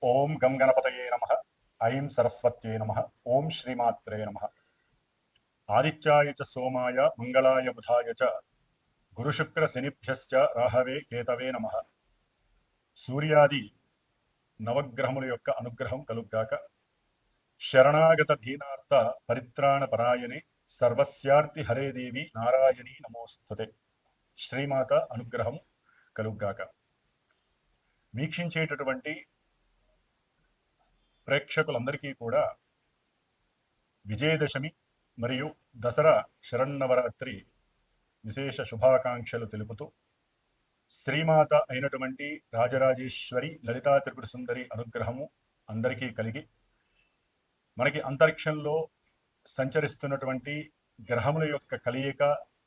ఓం గం గణపతయే నమః. ఐం సరస్వత్యై నమః. ఓం శ్రీమాత్రే నమః. ఆదిత్యాయ చ సోమాయ మంగళాయ బుధాయ చ గురుశుక్ర శనిభ్యశ్చ రాహవే కేతవే నమః. సూర్యాది నవగ్రహముల యొక్క అనుగ్రహం కలుగ్గాక. శరణాగత దీనార్థ పరిత్రాణ పరాయణే సర్వస్యార్తి హరే దేవి నారాయణీ నమోస్తుతే. శ్రీమాత అనుగ్రహం కలుగ్గాక. వీక్షించేటటువంటి ప్రేక్షకులందరికీ కూడా విజయదశమి మరియు దసరా శరన్నవరాత్రి విశేష శుభాకాంక్షలు తెలుపుతూ శ్రీమాత అయినటువంటి రాజరాజేశ్వరి లలితా త్రిపుర సుందరి అనుగ్రహము అందరికీ కలిగి మనకి అంతరిక్షంలో సంచరిస్తున్నటువంటి గ్రహముల యొక్క కలయిక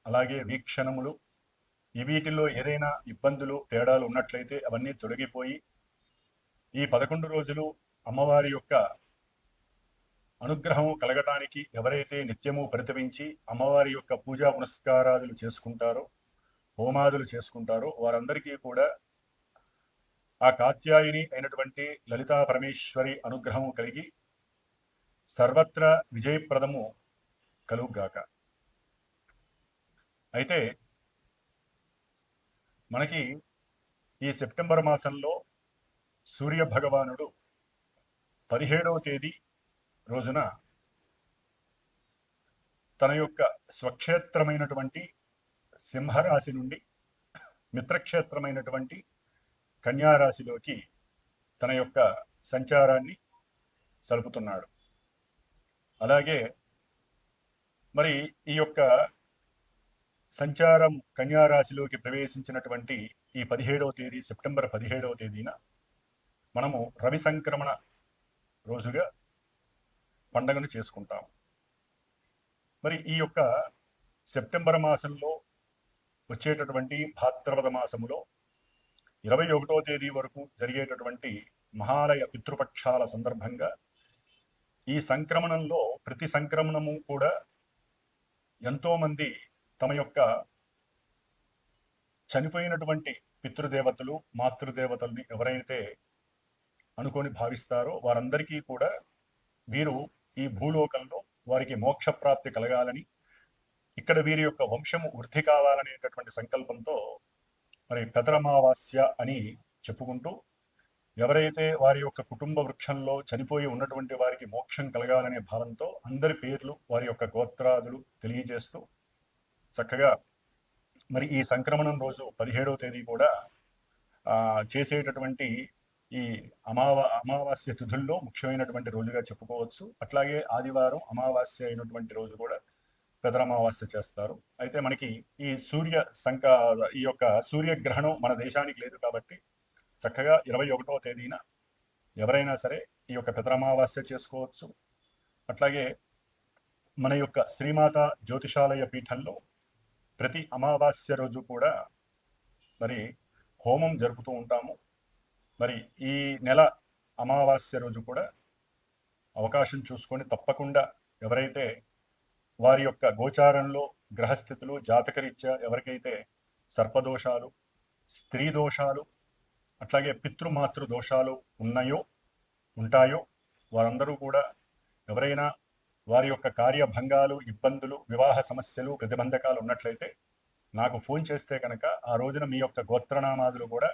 అలాగే వీక్షణములు వీటిల్లో ఏదైనా ఇబ్బందులు తేడాలు ఉన్నట్లయితే అవన్నీ తొలగిపోయి ఈ 11 రోజులు అమ్మవారి యొక్క అనుగ్రహం కలగటానికి ఎవరైతే నిత్యము పరితపించి అమ్మవారి యొక్క పూజా పునస్కారాదులు చేసుకుంటారో హోమాదులు చేసుకుంటారో వారందరికీ కూడా ఆ కాత్యాయిని అయినటువంటి లలితా పరమేశ్వరి అనుగ్రహము కలిగి సర్వత్రా విజయప్రదము కలుగ్గాక. అయితే మనకి ఈ సెప్టెంబర్ మాసంలో సూర్య భగవానుడు 17వ తేదీ రోజున తన యొక్క స్వక్షేత్రమైనటువంటి సింహరాశి నుండి మిత్రక్షేత్రమైనటువంటి కన్యారాశిలోకి తన యొక్క సంచారాన్ని సలుపుతున్నాడు. అలాగే మరి ఈ యొక్క సంచారం కన్యారాశిలోకి ప్రవేశించినటువంటి ఈ 17వ తేదీ సెప్టెంబర్ 17వ తేదీన మనము రవి సంక్రమణ రోజుగా పండగను చేసుకుంటాం. మరి ఈ యొక్క సెప్టెంబర్ మాసంలో వచ్చేటటువంటి భాద్రపద మాసములో 21వ తేదీ వరకు జరిగేటటువంటి మహాలయ పితృపక్షాల సందర్భంగా ఈ సంక్రమణంలో ప్రతి సంక్రమణము కూడా ఎంతోమంది తమ యొక్క చనిపోయినటువంటి పితృదేవతలు మాతృదేవతల్ని ఎవరైతే అనుకొని భావిస్తారో వారందరికీ కూడా వీరు ఈ భూలోకంలో వారికి మోక్షప్రాప్తి కలగాలని ఇక్కడ వీరి యొక్క వంశము వృద్ధి కావాలనేటటువంటి సంకల్పంతో మరి పెదరమావాస్య అని చెప్పుకుంటూ ఎవరైతే వారి యొక్క కుటుంబ వృక్షంలో చనిపోయి ఉన్నటువంటి వారికి మోక్షం కలగాలనే భావంతో అందరి పేర్లు వారి యొక్క గోత్రాదులు తెలియజేస్తూ చక్కగా మరి ఈ సంక్రమణం రోజు 17వ తేదీ కూడా చేసేటటువంటి ఈ అమావాస్య తిథుల్లో ముఖ్యమైనటువంటి రోజుగా చెప్పుకోవచ్చు. అట్లాగే ఆదివారం అమావాస్య అయినటువంటి రోజు కూడా పెదరమావాస్య చేస్తారు. అయితే మనకి ఈ ఈ యొక్క సూర్యగ్రహణం మన దేశానికి లేదు కాబట్టి చక్కగా 21వ తేదీన ఎవరైనా సరే ఈ యొక్క పెదరమావాస్య చేసుకోవచ్చు. అట్లాగే మన యొక్క శ్రీమాత జ్యోతిషాలయ పీఠంలో ప్రతి అమావాస్య రోజు కూడా మరి హోమం జరుపుతూ ఉంటాము. మరి ఈ నెల అమావాస్య రోజు కూడా అవకాశం చూసుకొని తప్పకుండా ఎవరైతే వారి యొక్క గోచారంలో గ్రహస్థితులు జాతకరీత్యా ఎవరికైతే సర్పదోషాలు స్త్రీ దోషాలు అట్లాగే పితృమాతృ దోషాలు ఉంటాయో వారందరూ కూడా ఎవరైనా వారి యొక్క కార్యభంగాలు ఇబ్బందులు వివాహ సమస్యలు ప్రతిబంధకాలు ఉన్నట్లయితే నాకు ఫోన్ చేస్తే కనుక ఆ రోజున మీ యొక్క గోత్రనామాదులు కూడా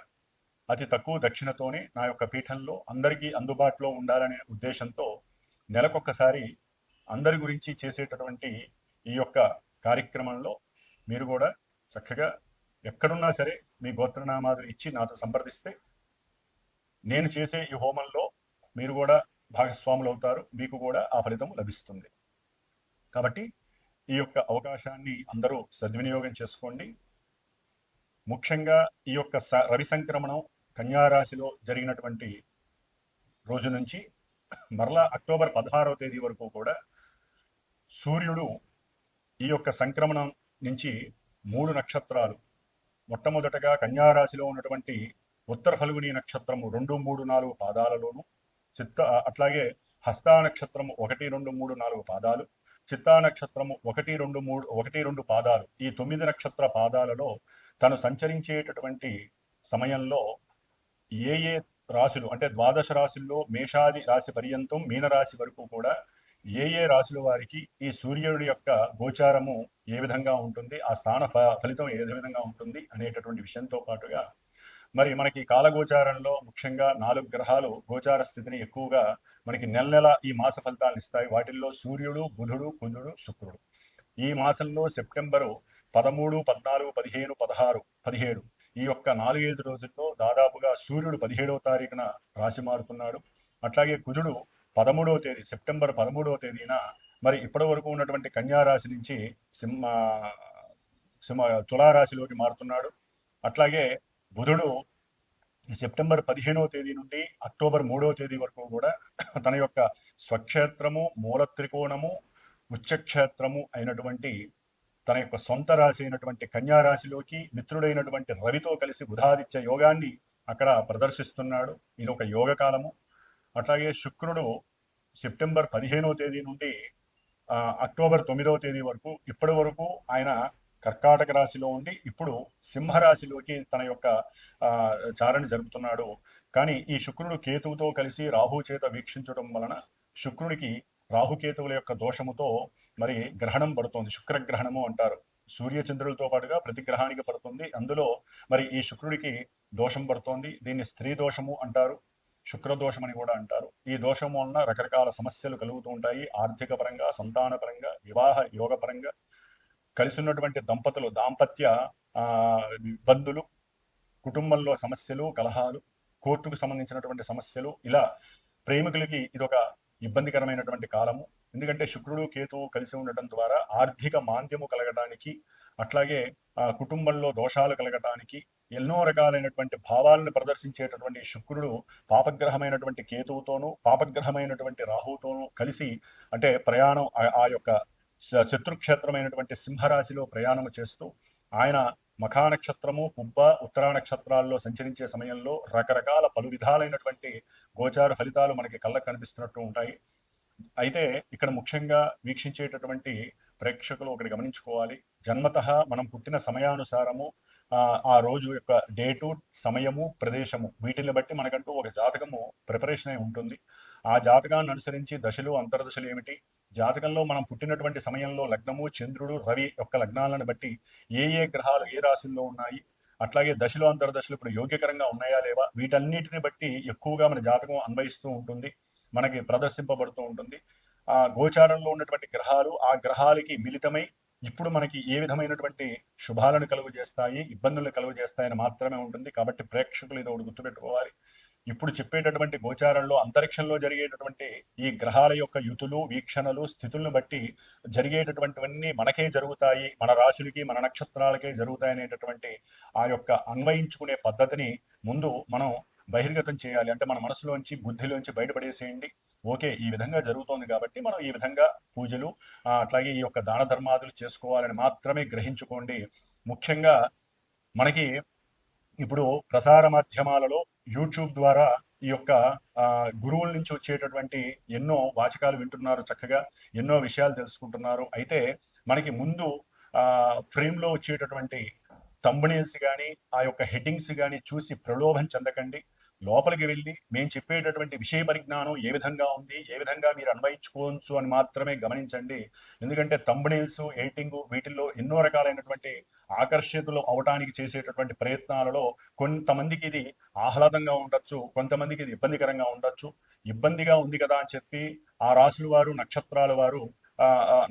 అతి తక్కువ దక్షిణతోనే నా యొక్క పీఠంలో అందరికీ అందుబాటులో ఉండాలనే ఉద్దేశంతో నెలకొకసారి అందరి గురించి చేసేటటువంటి ఈ యొక్క కార్యక్రమంలో మీరు కూడా చక్కగా ఎక్కడున్నా సరే మీ గోత్రనామాదులు ఇచ్చి నాతో సంప్రదిస్తే నేను చేసే ఈ హోమంలో మీరు కూడా భాగస్వాములు అవుతారు. మీకు కూడా ఆ ఫలితం లభిస్తుంది. కాబట్టి ఈ యొక్క అవకాశాన్ని అందరూ సద్వినియోగం చేసుకోండి. ముఖ్యంగా ఈ యొక్క రవి సంక్రమణం కన్యారాశిలో జరిగినటువంటి రోజు నుంచి మరలా అక్టోబర్ 16వ తేదీ వరకు కూడా సూర్యుడు ఈ యొక్క సంక్రమణం నుంచి 3 నక్షత్రాలు మొట్టమొదటగా కన్యారాశిలో ఉన్నటువంటి ఉత్తర ఫల్గుని నక్షత్రము 2, 3, 4 పాదాలలోను అట్లాగే హస్తా నక్షత్రము 1, 2, 3, 4 పాదాలు చిత్తా నక్షత్రము 1, 2, 3, 1, 2 పాదాలు ఈ 9 నక్షత్ర పాదాలలో తను సంచరించేటటువంటి సమయంలో ఏ రాశులు అంటే ద్వాదశ రాశుల్లో మేషాది రాశి పర్యంతం మీనరాశి వరకు కూడా ఏ రాశుల వారికి ఈ సూర్యుడి యొక్క గోచారము ఏ విధంగా ఉంటుంది, ఆ స్థాన ఫలితం ఏ విధంగా ఉంటుంది అనేటటువంటి విషయంతో పాటుగా మరి మనకి కాలగోచారంలో ముఖ్యంగా 4 గ్రహాలు గోచార స్థితిని ఎక్కువగా మనకి నెల నెల ఈ మాస ఫలితాలను ఇస్తాయి. వాటిల్లో సూర్యుడు, బుధుడు, కుజుడు, శుక్రుడు. ఈ మాసంలో సెప్టెంబరు 13, 14, 15, 16, 17 ఈ యొక్క 4-5 రోజుల్లో దాదాపుగా సూర్యుడు 17వ తారీఖున రాశి మారుతున్నాడు. అట్లాగే కుజుడు 13వ తేదీ సెప్టెంబర్ 13వ తేదీన మరి ఇప్పటి వరకు ఉన్నటువంటి కన్యా రాశి నుంచి తులారాశిలోకి మారుతున్నాడు. అట్లాగే బుధుడు సెప్టెంబర్ 15వ తేదీ నుండి అక్టోబర్ 3వ తేదీ వరకు కూడా తన యొక్క స్వక్షేత్రము, మూల త్రికోణము, ఉచ్చక్షేత్రము అయినటువంటి తన యొక్క సొంత రాశి అయినటువంటి కన్యా రాశిలోకి మిత్రుడైనటువంటి రవితో కలిసి బుధాదిత్య యోగాన్ని అక్కడ ప్రదర్శిస్తున్నాడు. ఇది ఒక యోగ కాలము. అట్లాగే శుక్రుడు సెప్టెంబర్ 15వ తేదీ నుండి అక్టోబర్ 9వ తేదీ వరకు ఇప్పటి వరకు ఆయన కర్కాటక రాశిలో ఉండి ఇప్పుడు సింహరాశిలోకి తన యొక్క చారణ జరుపుతున్నాడు. కానీ ఈ శుక్రుడు కేతువుతో కలిసి రాహు చేత వీక్షించడం వలన శుక్రుడికి రాహుకేతువుల యొక్క దోషముతో మరి గ్రహణం పడుతుంది. శుక్రగ్రహణము అంటారు. సూర్యచంద్రులతో పాటుగా ప్రతి గ్రహానికి పడుతుంది. అందులో మరి ఈ శుక్రుడికి దోషం పడుతోంది. దీన్ని స్త్రీ దోషము అంటారు, శుక్రదోషం అని కూడా అంటారు. ఈ దోషం వలన రకరకాల సమస్యలు కలుగుతూ ఉంటాయి. ఆర్థిక పరంగా, సంతాన పరంగా, వివాహ యోగ పరంగా, కలిసి ఉన్నటువంటి దంపతులు దాంపత్య ఇబ్బందులు, కుటుంబంలో సమస్యలు, కలహాలు, కోర్టుకు సంబంధించినటువంటి సమస్యలు, ఇలా ప్రేమికులకి ఇదొక ఇబ్బందికరమైనటువంటి కాలము. ఎందుకంటే శుక్రుడు కేతువు కలిసి ఉండటం ద్వారా ఆర్థిక మాంద్యము కలగడానికి, అట్లాగే కుటుంబంలో దోషాలు కలగటానికి, ఎన్నో రకాలైనటువంటి భావాలను ప్రదర్శించేటటువంటి శుక్రుడు పాపగ్రహమైనటువంటి కేతువుతోనూ పాపగ్రహమైనటువంటి రాహుతోనూ కలిసి అంటే ప్రయాణం ఆ యొక్క శత్రుక్షేత్రమైనటువంటి సింహరాశిలో ప్రయాణం చేస్తూ ఆయన మఖా నక్షత్రము, పుబ్బ, ఉత్తరా నక్షత్రాల్లో సంచరించే సమయంలో రకరకాల పలు విధాలైనటువంటి గోచార ఫలితాలు మనకి కళ్ళకు కనిపిస్తున్నట్టు ఉంటాయి. అయితే ఇక్కడ ముఖ్యంగా వీక్షించేటటువంటి ప్రేక్షకులు ఒకటి గమనించుకోవాలి. జన్మతః మనం పుట్టిన సమయానుసారము ఆ రోజు యొక్క డేటు, సమయము, ప్రదేశము వీటిని బట్టి మనకంటూ ఒక జాతకము ప్రిపరేషన్ అయి ఉంటుంది. ఆ జాతకాన్ని అనుసరించి దశలు, అంతర్దశలు ఏమిటి, జాతకంలో మనం పుట్టినటువంటి సమయంలో లగ్నము, చంద్రుడు, రవి యొక్క లగ్నాలను బట్టి ఏ గ్రహాలు ఏ రాశుల్లో ఉన్నాయి, అట్లాగే దశలు, అంతర్దశలు ఇప్పుడు యోగ్యకరంగా ఉన్నాయా లేవా, వీటన్నిటిని బట్టి ఎక్కువగా మన జాతకం అన్వయిస్తూ ఉంటుంది, మనకి ప్రదర్శింపబడుతూ ఉంటుంది. ఆ గోచారంలో ఉన్నటువంటి గ్రహాలు ఆ గ్రహాలకి మిళితమై ఇప్పుడు మనకి ఏ విధమైనటువంటి శుభాలను కలుగు చేస్తాయి, ఇబ్బందులను కలుగు చేస్తాయని మాత్రమే ఉంటుంది. కాబట్టి ప్రేక్షకులు ఇది ఒకటి గుర్తుపెట్టుకోవాలి. ఇప్పుడు చెప్పేటటువంటి గోచారంలో అంతరిక్షంలో జరిగేటటువంటి ఈ గ్రహాల యొక్క యుతులు, వీక్షణలు, స్థితులను బట్టి జరిగేటటువంటివన్నీ మనకే జరుగుతాయి, మన రాశులకి, మన నక్షత్రాలకే జరుగుతాయి అనేటటువంటి ఆ యొక్క అన్వయించుకునే పద్ధతిని ముందు మనం బహిర్గతం చేయాలి. అంటే మన మనసులోంచి, బుద్ధిలోంచి బయటపడేసేయండి. ఓకే, ఈ విధంగా జరుగుతోంది కాబట్టి మనం ఈ విధంగా పూజలు అట్లాగే ఈ యొక్క దాన ధర్మాదులు చేసుకోవాలని మాత్రమే గ్రహించుకోండి. ముఖ్యంగా మనకి ఇప్పుడు ప్రసార మాధ్యమాలలో యూట్యూబ్ ద్వారా ఈ యొక్క గురువుల నుంచి వచ్చేటటువంటి ఎన్నో వాచకాలు వింటున్నారు, చక్కగా ఎన్నో విషయాలు తెలుసుకుంటున్నారు. అయితే మనకి ముందు ఫ్రేమ్లో వచ్చేటటువంటి థంబ్నెయిల్స్ కానీ ఆ యొక్క హెడ్డింగ్స్ కానీ చూసి ప్రలోభం చెందకండి. లోపలికి వెళ్ళి మేము చెప్పేటటువంటి విషయ పరిజ్ఞానం ఏ విధంగా ఉంది, ఏ విధంగా మీరు అన్వయించుకోవచ్చు అని మాత్రమే గమనించండి. ఎందుకంటే థంబ్నెయిల్స్, ఎడిటింగ్ వీటిల్లో ఎన్నో రకాలైనటువంటి ఆకర్షితులు అవటానికి చేసేటటువంటి ప్రయత్నాలలో కొంతమందికి ఇది ఆహ్లాదంగా ఉండొచ్చు, కొంతమందికి ఇది ఇబ్బందికరంగా ఉండొచ్చు. ఇబ్బందిగా ఉంది కదా అని చెప్పి ఆ రాశుల వారు, నక్షత్రాల వారు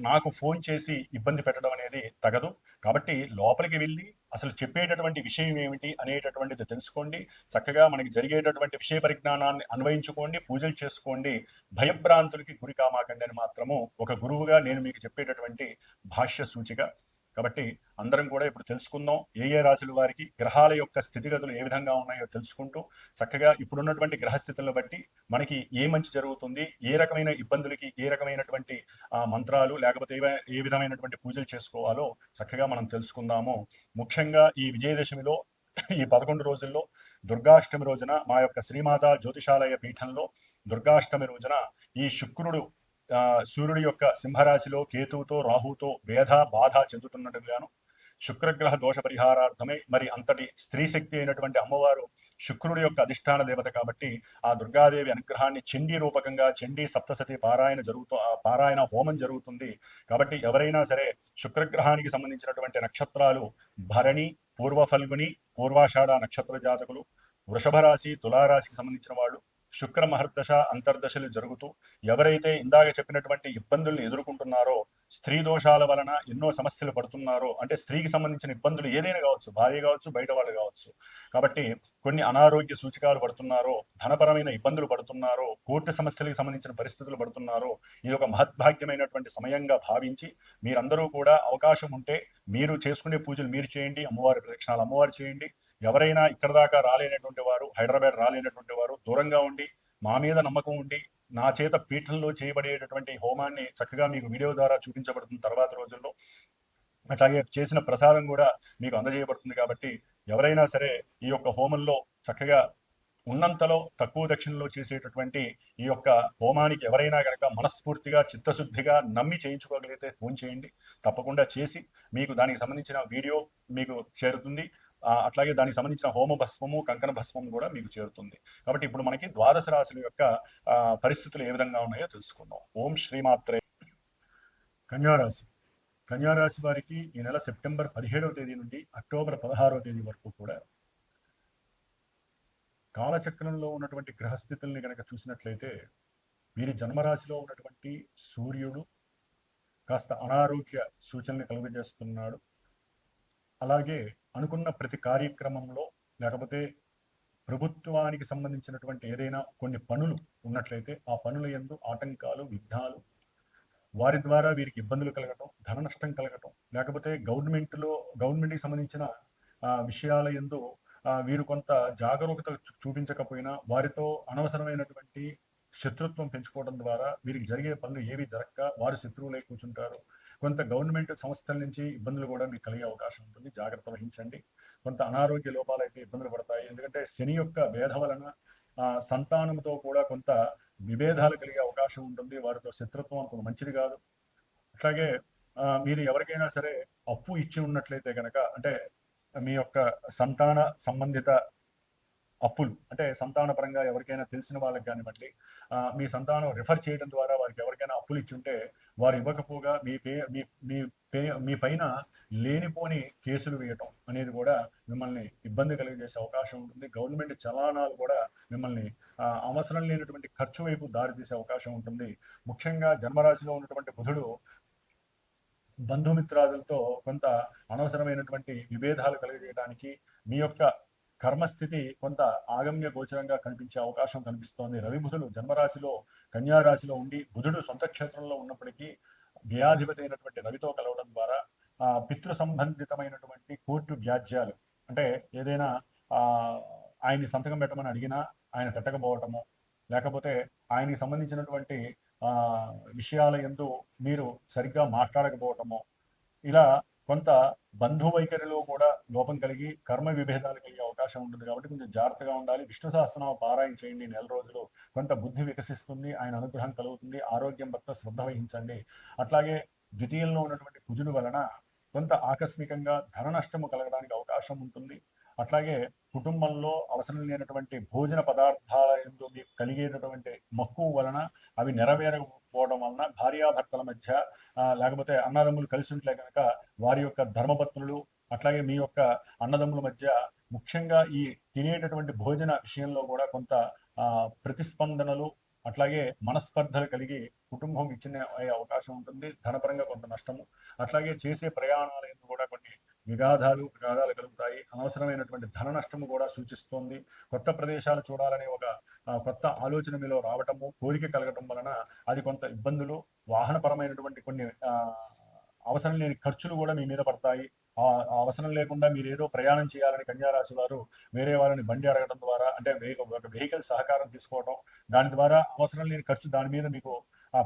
నాకు ఫోన్ చేసి ఇబ్బంది పెట్టడం అనేది తగదు. కాబట్టి లోపలికి వెళ్ళి అసలు చెప్పేటటువంటి విషయం ఏమిటి అనేటటువంటిది తెలుసుకోండి. చక్కగా మనకి జరిగేటటువంటి విషయ పరిజ్ఞానాన్ని అన్వయించుకోండి, పూజలు చేసుకోండి. భయభ్రాంతులకి గురి కామాకండి అని మాత్రము ఒక గురువుగా నేను మీకు చెప్పేటటువంటి భాష్య సూచిక. కాబట్టి అందరం కూడా ఇప్పుడు తెలుసుకుందాం ఏ రాశుల వారికి గ్రహాల యొక్క స్థితిగతులు ఏ విధంగా ఉన్నాయో తెలుసుకుంటూ చక్కగా ఇప్పుడున్నటువంటి గ్రహస్థితులను బట్టి మనకి ఏ మంచి జరుగుతుంది, ఏ రకమైన ఇబ్బందులకి ఏ రకమైనటువంటి మంత్రాలు లేకపోతే ఏ విధమైనటువంటి పూజలు చేసుకోవాలో చక్కగా మనం తెలుసుకుందాము. ముఖ్యంగా ఈ విజయదశమిలో ఈ 11 రోజుల్లో దుర్గాష్టమి రోజున మా యొక్క శ్రీమాత జ్యోతిషాలయ పీఠంలో దుర్గాష్టమి రోజున ఈ శుక్రుడు సూర్యుడి యొక్క సింహరాశిలో కేతువుతో రాహుతో వేధ బాధ చెందుతున్నట్టుగాను, శుక్రగ్రహ దోష పరిహారార్థమై మరి అంతటి స్త్రీ శక్తి అయినటువంటి అమ్మవారు శుక్రుడి యొక్క అధిష్టాన దేవత కాబట్టి ఆ దుర్గాదేవి అనుగ్రహాన్ని చండీ రూపకంగా చండీ సప్తసతి పారాయణ హోమం జరుగుతుంది. కాబట్టి ఎవరైనా సరే శుక్రగ్రహానికి సంబంధించినటువంటి నక్షత్రాలు భరణి, పూర్వ ఫల్గుని, పూర్వాషాఢ నక్షత్ర జాతకులు, వృషభ రాశి, తులారాశికి సంబంధించిన వాళ్ళు శుక్ర మహర్దశ అంతర్దశలు జరుగుతూ ఎవరైతే ఇందాక చెప్పినటువంటి ఇబ్బందుల్ని ఎదుర్కొంటున్నారో, స్త్రీ దోషాల వలన ఎన్నో సమస్యలు పడుతున్నారో, అంటే స్త్రీకి సంబంధించిన ఇబ్బందులు ఏదైనా కావచ్చు, భార్య కావచ్చు, బయట వాళ్ళు కావచ్చు, కాబట్టి కొన్ని అనారోగ్య సూచికాలు పడుతున్నారో, ధనపరమైన ఇబ్బందులు పడుతున్నారో, కోర్టు సమస్యలకు సంబంధించిన పరిస్థితులు పడుతున్నారో, ఇది ఒక మహద్భాగ్యమైనటువంటి సమయంగా భావించి మీరందరూ కూడా అవకాశం ఉంటే మీరు చేసుకునే పూజలు మీరు చేయండి, అమ్మవారి ప్రదక్షిణాలు అమ్మవారు చేయండి. ఎవరైనా ఇక్కడ దాకా రాలేనటువంటి వారు, హైదరాబాద్ రాలేనటువంటి వారు దూరంగా ఉండి మా మీద నమ్మకం ఉండి నా చేత పీఠంలో చేయబడేటటువంటి హోమాన్ని చక్కగా మీకు వీడియో ద్వారా చూపించబడుతుంది తర్వాత రోజుల్లో. అట్లాగే చేసిన ప్రసాదం కూడా మీకు అందజేయబడుతుంది. కాబట్టి ఎవరైనా సరే ఈ యొక్క హోమంలో చక్కగా ఉన్నంతలో తక్కువ దక్షిణలో చేసేటటువంటి ఈ యొక్క హోమానికి ఎవరైనా కనుక మనస్ఫూర్తిగా చిత్తశుద్ధిగా నమ్మి చేయించుకోగలిగితే ఫోన్ చేయండి. తప్పకుండా చేసి మీకు దానికి సంబంధించిన వీడియో మీకు చేరుతుంది. అట్లాగే దానికి సంబంధించిన హోమ భస్మము, కంకణ భస్మము కూడా మీకు చేరుతుంది. కాబట్టి ఇప్పుడు మనకి ద్వాదశ రాశుల యొక్క పరిస్థితులు ఏ విధంగా ఉన్నాయో తెలుసుకుందాం. ఓం శ్రీమాత్రే. కన్యారాశి. కన్యారాశి వారికి ఈ నెల సెప్టెంబర్ 17వ తేదీ నుండి అక్టోబర్ 16వ తేదీ వరకు కూడా కాలచక్రంలో ఉన్నటువంటి గ్రహస్థితుల్ని కనుక చూసినట్లయితే వీరి జన్మరాశిలో ఉన్నటువంటి సూర్యుడు కాస్త అనారోగ్య సూచనలు కలుగజేస్తున్నాడు. అలాగే అనుకున్న ప్రతి కార్యక్రమంలో లేకపోతే ప్రభుత్వానికి సంబంధించినటువంటి ఏదైనా కొన్ని పనులు ఉన్నట్లయితే ఆ పనుల యందు ఆటంకాలు, విఘ్నాలు, వారి ద్వారా వీరికి ఇబ్బందులు కలగటం, ధన నష్టం కలగటం, లేకపోతే గవర్నమెంట్కి సంబంధించిన విషయాల యందు వీరు కొంత జాగరూకత చూపించకపోయినా వారితో అనవసరమైనటువంటి శత్రుత్వం పెంచుకోవడం ద్వారా వీరికి జరిగే పనులు ఏవి జరగక వారు శత్రువులై కూర్చుంటారు. కొంత గవర్నమెంట్ సంస్థల నుంచి ఇబ్బందులు కూడా మీకు కలిగే అవకాశం ఉంటుంది. జాగ్రత్త వహించండి. కొంత అనారోగ్య లోపాలు అయితే ఇబ్బందులు పడతాయి. ఎందుకంటే శని యొక్క వేధ వలన సంతానంతో కూడా కొంత విభేదాలు కలిగే అవకాశం ఉంటుంది. వారితో శత్రుత్వం అంత మంచిది కాదు. అట్లాగే మీరు ఎవరికైనా సరే అప్పు ఇచ్చి ఉన్నట్లయితే కనుక, అంటే మీ యొక్క సంతాన సంబంధిత అప్పులు, అంటే సంతాన పరంగా ఎవరికైనా తెలిసిన వాళ్ళకి కానివ్వండి, మీ సంతానం రిఫర్ చేయడం ద్వారా వారికి ఎవరికైనా అప్పులు ఇచ్చుంటే వారు ఇవ్వకపోగా మీ పైన లేనిపోని కేసులు వేయటం అనేది కూడా మిమ్మల్ని ఇబ్బంది కలిగజేసే అవకాశం ఉంటుంది. గవర్నమెంట్ చలానాలు కూడా మిమ్మల్ని అవసరం లేనటువంటి ఖర్చు వైపు దారితీసే అవకాశం ఉంటుంది. ముఖ్యంగా జన్మరాశిలో ఉన్నటువంటి బుధుడు బంధుమిత్రాదులతో కొంత అనవసరమైనటువంటి విభేదాలు కలిగజేయడానికి మీ యొక్క కర్మస్థితి కొంత ఆగమ్య గోచరంగా కనిపించే అవకాశం కనిపిస్తోంది. రవి బుధులు జన్మరాశిలో కన్యారాశిలో ఉండి బుధుడు సొంత క్షేత్రంలో ఉన్నప్పటికీ వ్యయాధిపతి అయినటువంటి రవితో కలవడం ద్వారా పితృ సంబంధితమైనటువంటి కోర్టు వ్యాజ్యాలు, అంటే ఏదైనా ఆయన్ని సంతకం పెట్టమని అడిగినా ఆయన పెట్టకపోవటము, లేకపోతే ఆయనకి సంబంధించినటువంటి విషయాల యందు మీరు సరిగ్గా మాట్లాడకపోవటము, ఇలా కొంత బంధు వైఖరిలో కూడా లోపం కలిగి కర్మ విభేదాలు కలిగే అవకాశం ఉంటుంది. కాబట్టి కొంచెం జాగ్రత్తగా ఉండాలి. విష్ణు సహస్రనామ పారాయణ చేయండి. నెల రోజులు కొంత బుద్ధి వికసిస్తుంది, ఆయన అనుగ్రహం కలుగుతుంది. ఆరోగ్యం పట్ల శ్రద్ధ వహించండి. అట్లాగే ద్వితీయంలో ఉన్నటువంటి కుజుడు వలన కొంత ఆకస్మికంగా ధన నష్టము కలగడానికి అవకాశం ఉంటుంది. అట్లాగే కుటుంబంలో అవసరం లేనటువంటి భోజన పదార్థాల యందు మీకు కలిగేటటువంటి మక్కువ వలన అవి నెరవేరకపోవడం వలన భార్యాభర్తల మధ్య లేకపోతే అన్నదమ్ములు కలిసి ఉంటే కనుక వారి యొక్క ధర్మపత్నులు అట్లాగే మీ యొక్క అన్నదమ్ముల మధ్య ముఖ్యంగా ఈ తినేటటువంటి భోజన విషయంలో కూడా కొంత ప్రతిస్పందనలు అట్లాగే మనస్పర్ధలు కలిగి కుటుంబం విచ్ఛిన్న అయ్యే అవకాశం ఉంటుంది. ధనపరంగా కొంత నష్టము, అట్లాగే చేసే ప్రయాణాల యందు కూడా కొన్ని విఘాదాలు కలుగుతాయి. అనవసరమైనటువంటి ధన నష్టము కూడా సూచిస్తోంది. కొత్త ప్రదేశాలు చూడాలనే ఒక కొత్త ఆలోచన మీలో రావటము, కోరిక కలగటం వలన అది కొంత ఇబ్బందులు, వాహనపరమైనటువంటి కొన్ని అవసరం లేని ఖర్చులు కూడా మీ మీద పడతాయి. అవసరం లేకుండా మీరు ఏదో ప్రయాణం చేయాలని కన్యారాశి వారు వేరే వాళ్ళని బండి అడగడం ద్వారా, అంటే ఒక వెహికల్ సహకారం తీసుకోవడం, దాని ద్వారా అవసరం లేని ఖర్చు దాని మీద మీకు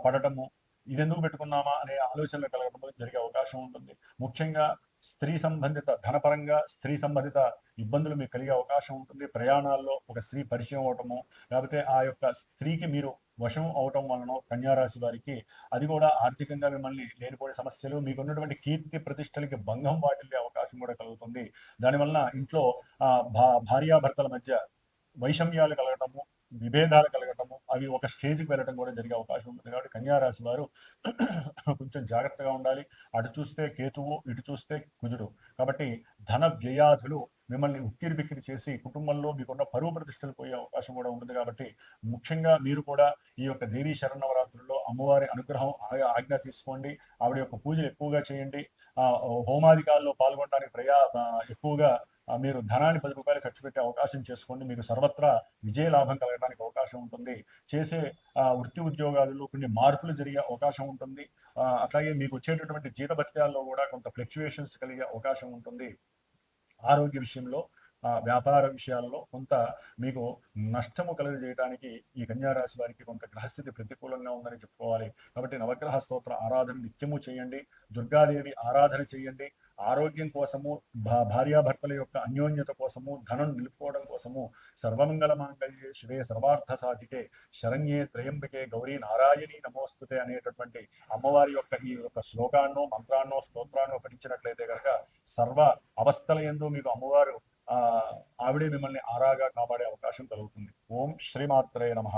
పడటము, ఇదెందుకు పెట్టుకున్నామా అనే ఆలోచనలు కలగడం జరిగే అవకాశం ఉంటుంది. ముఖ్యంగా స్త్రీ సంబంధిత ధనపరంగా స్త్రీ సంబంధిత ఇబ్బందులు మీకు కలిగే అవకాశం ఉంటుంది. ప్రయాణాల్లో ఒక స్త్రీ పరిచయం అవటము, లేకపోతే ఆ యొక్క స్త్రీకి మీరు వశం అవటం వలన కన్యారాశి వారికి అది కూడా ఆర్థికంగా మిమ్మల్ని లేనిపోయే సమస్యలు, మీకున్నటువంటి కీర్తి ప్రతిష్టలకి భంగం వాటిల్లే అవకాశం కూడా కలుగుతుంది. దానివలన ఇంట్లో భార్యాభర్తల మధ్య వైషమ్యాలు కలగటము, విభేదాలు కలగటము, అవి ఒక స్టేజ్కి వెళ్ళటం కూడా జరిగే అవకాశం ఉంటుంది. కాబట్టి కన్యారాశి వారు కొంచెం జాగ్రత్తగా ఉండాలి. అటు చూస్తే కేతువు, ఇటు చూస్తే కుజుడు. కాబట్టి ధన వ్యయాధులు మిమ్మల్ని ఉక్కిరి బిక్కిరి చేసి కుటుంబంలో మీకున్న పరువు ప్రతిష్టలు పోయే అవకాశం కూడా ఉంటుంది. కాబట్టి ముఖ్యంగా మీరు కూడా ఈ యొక్క దేవీ శరన్నవరాత్రుల్లో అమ్మవారి అనుగ్రహం ఆజ్ఞ తీసుకోండి. ఆవిడ యొక్క పూజలు ఎక్కువగా చేయండి. హోమాధికాల్లో పాల్గొనడానికి ఎక్కువగా మీరు ధనాన్ని 10 రూపాయలు ఖర్చు పెట్టే అవకాశం చేసుకోండి. మీకు సర్వత్రా విజయ లాభం కలగడానికి అవకాశం ఉంటుంది. చేసే వృత్తి ఉద్యోగాలలో కొన్ని మార్పులు జరిగే అవకాశం ఉంటుంది. అట్లాగే మీకు వచ్చేటటువంటి జీతభత్యాల్లో కూడా కొంత ఫ్లక్చుయేషన్స్ కలిగే అవకాశం ఉంటుంది. ఆరోగ్య విషయంలో, వ్యాపార విషయాలలో కొంత మీకు నష్టము కలుగజేయడానికి ఈ కన్యారాశి వారికి కొంత గ్రహస్థితి ప్రతికూలంగా ఉందని చెప్పుకోవాలి. కాబట్టి నవగ్రహ స్తోత్ర ఆరాధన నిత్యము చేయండి. దుర్గాదేవి ఆరాధన చేయండి. ఆరోగ్యం కోసము, భార్యాభర్తల యొక్క అన్యోన్యత కోసము, ధనం నిలుపుకోవడం కోసము, సర్వమంగళ మాంగళ్యే శివే సర్వార్థ సాధికే శరణ్యే త్రయంబకే గౌరీ నారాయణి నమోస్తుతే అనేటటువంటి అమ్మవారి యొక్క ఈ యొక్క శ్లోకాన్నో, మంత్రాన్నో, స్తోత్రాన్నో పఠించినట్లయితే కనుక సర్వ అవస్థల యందు మీకు అమ్మవారు ఆవిడే మిమ్మల్ని ఆరాగా కాపాడే అవకాశం కలుగుతుంది. ఓం శ్రీమాత్రే నమః.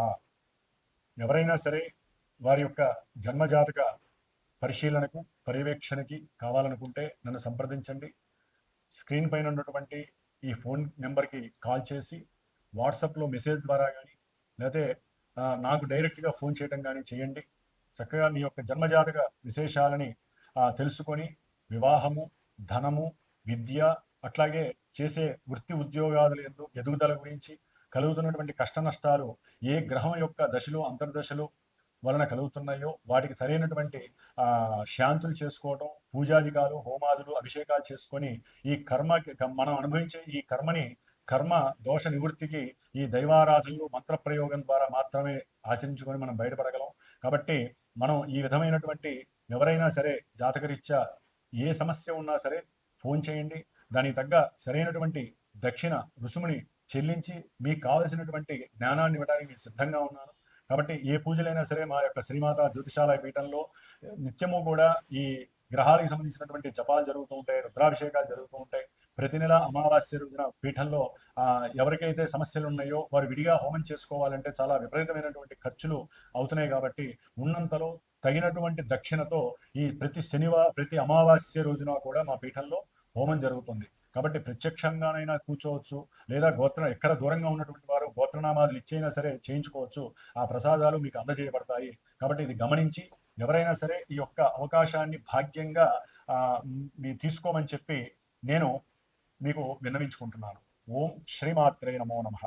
ఎవరైనా సరే వారి యొక్క జన్మజాతక పరిశీలనకు, పర్యవేక్షణకి కావాలనుకుంటే నన్ను సంప్రదించండి. స్క్రీన్ పైన ఉన్నటువంటి ఈ ఫోన్ నెంబర్కి కాల్ చేసి వాట్సాప్లో మెసేజ్ ద్వారా కానీ లేకపోతే నాకు డైరెక్ట్గా ఫోన్ చేయడం కానీ చేయండి. చక్కగా మీ యొక్క జన్మజాతక విశేషాలని తెలుసుకొని వివాహము, ధనము, విద్య, అట్లాగే చేసే వృత్తి ఉద్యోగాల ఎదుగుదల గురించి, కలుగుతున్నటువంటి కష్ట నష్టాలు ఏ గ్రహం యొక్క దశలు, అంతర్దశలు వలన కలుగుతున్నాయో వాటికి సరైనటువంటి శాంతులు చేసుకోవటం, పూజాధికాలు, హోమాదులు, అభిషేకాలు చేసుకొని ఈ మనం అనుభవించే ఈ కర్మ దోష నివృత్తికి ఈ దైవారాధనలు, మంత్రప్రయోగం ద్వారా మాత్రమే ఆచరించుకొని మనం బయటపడగలం. కాబట్టి మనం ఈ విధమైనటువంటి ఎవరైనా సరే జాతకరీత్యా ఏ సమస్య ఉన్నా సరే ఫోన్ చేయండి. దానికి తగ్గ సరైనటువంటి దక్షిణ రుసుముని చెల్లించి మీకు కావలసినటువంటి జ్ఞానాన్ని ఇవ్వడానికి నేను సిద్ధంగా ఉన్నాను. కాబట్టి ఏ పూజలైనా సరే మా యొక్క శ్రీమాత జ్యోతిషాలయ పీఠంలో నిత్యము కూడా ఈ గ్రహాలకు సంబంధించినటువంటి జపాలు జరుగుతూ ఉంటాయి, రుద్రాభిషేకాలు జరుగుతూ ఉంటాయి. ప్రతి నెల అమావాస్య రోజున పీఠంలో ఎవరికైతే సమస్యలు ఉన్నాయో వారు విడిగా హోమం చేసుకోవాలంటే చాలా విపరీతమైనటువంటి ఖర్చులు అవుతున్నాయి. కాబట్టి ఉన్నంతలో తగినటువంటి దక్షిణతో ఈ ప్రతి అమావాస్య రోజున కూడా మా పీఠంలో హోమం జరుగుతుంది. కాబట్టి ప్రత్యక్షంగానైనా కూర్చోవచ్చు, లేదా ఎక్కడ దూరంగా ఉన్నటువంటి వారు గోత్రనామాలు ఇచ్చైనా సరే చేయించుకోవచ్చు. ఆ ప్రసాదాలు మీకు అందజేయబడతాయి. కాబట్టి ఇది గమనించి ఎవరైనా సరే ఈ యొక్క అవకాశాన్ని భాగ్యంగా మీరు తీసుకోమని చెప్పి నేను మీకు విన్నవించుకుంటున్నాను. ఓం శ్రీమాత్రే నమో నమః.